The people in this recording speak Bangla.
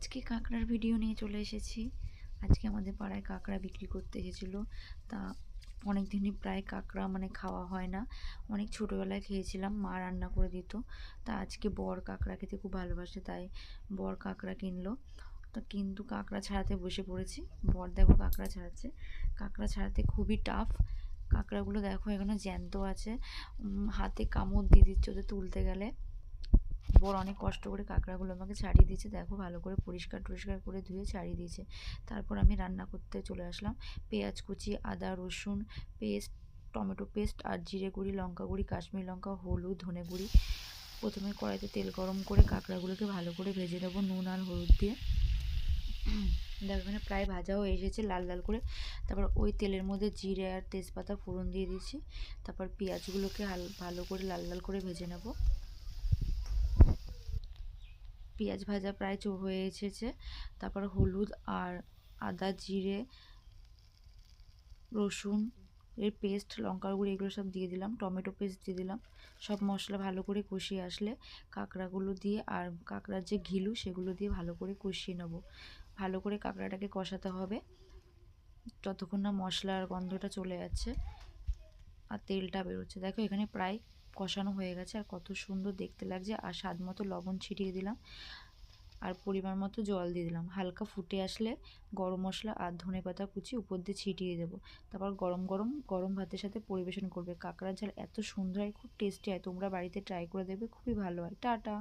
আজকে কাঁকড়ার ভিডিও নিয়ে চলে এসেছি। আজকে আমাদের পাড়ায় কাঁকড়া বিক্রি করতে এসেছিলো। তা অনেক দিনই প্রায় কাঁকড়া খাওয়া হয় না। অনেক ছোটোবেলায় খেয়েছিলাম, মা রান্না করে দিত। তা আজকে বর কাঁকড়া খেতে খুব ভালোবাসে, তাই বর কাঁকড়া কিনলো। তা কিন্তু কাঁকড়া ছাড়াতে বসে পড়েছি। বর দেখো কাঁকড়া ছাড়াচ্ছে। কাঁকড়া ছাড়াতে খুবই টাফ। কাঁকড়াগুলো দেখো এখনো জ্যান্ত আছে, হাতে কামড় দিয়ে দিচ্ছে ওদের তুলতে গেলে। বর অনেক কষ্ট করে কাঁকড়াগুলো আমাকে ছাড়িয়ে দিয়েছে, দেখো ভালো করে পরিষ্কার টরিষ্কার করে ধুয়ে ছাড়িয়ে দিয়েছে। তারপর আমি রান্না করতে চলে আসলাম। পেঁয়াজ কুচি, আদা রসুন পেস্ট, টমেটো পেস্ট আর জিরে গুঁড়ি, লঙ্কা গুঁড়ি, কাশ্মীরি লঙ্কা, হলুদ, ধনে গুঁড়ি। প্রথমে কড়াইতে তেল গরম করে কাঁকড়াগুলোকে ভালো করে ভেজে নেবো নুন আর হলুদ দিয়ে। দেখো এখানে প্রায় ভাজা হয়ে এসেছে লাল লাল করে। তারপর ওই তেলের মধ্যে জিরে আর তেজপাতা ফোড়ন দিয়ে দিয়েছি। তারপর পেঁয়াজগুলোকে ভালো করে লাল লাল করে ভেজে নেবো। পেঁয়াজ ভাজা প্রায় হয়ে এসেছে। তারপর হলুদ আর আদা, জিরে, রসুন এর পেস্ট, লঙ্কার গুঁড়ি এগুলো সব দিয়ে দিলাম, টমেটো পেস্ট দিয়ে দিলাম। সব মশলা ভালো করে কষিয়ে আসলে কাঁকড়াগুলো দিয়ে আর কাঁকড়ার যে ঘিলু সেগুলো দিয়ে ভালো করে কষিয়ে নেব। ভালো করে কাঁকড়াটাকে কষাতে হবে যতক্ষণ না মশলার গন্ধটা চলে যাচ্ছে আর তেলটা বেরোচ্ছে। দেখো এখানে প্রায় কষানো হয়ে গেছে আর কত সুন্দর দেখতে লাগছে। আর স্বাদ মতো লবণ ছিটিয়ে দিলাম আর পরিমাণ মতো জল দিয়ে দিলাম। হালকা ফুটে আসলে গরম মশলা আর ধনেপাতা কুচি উপর দিয়ে ছিটিয়ে দেবো। তারপর গরম গরম গরম ভাতের সাথে পরিবেশন করবে। কাঁকড়ার ঝাল এত সুন্দর হয়, খুব টেস্টি হয়। তোমরা বাড়িতে ট্রাই করে দেবে, খুবই ভালো হয়। টাটা।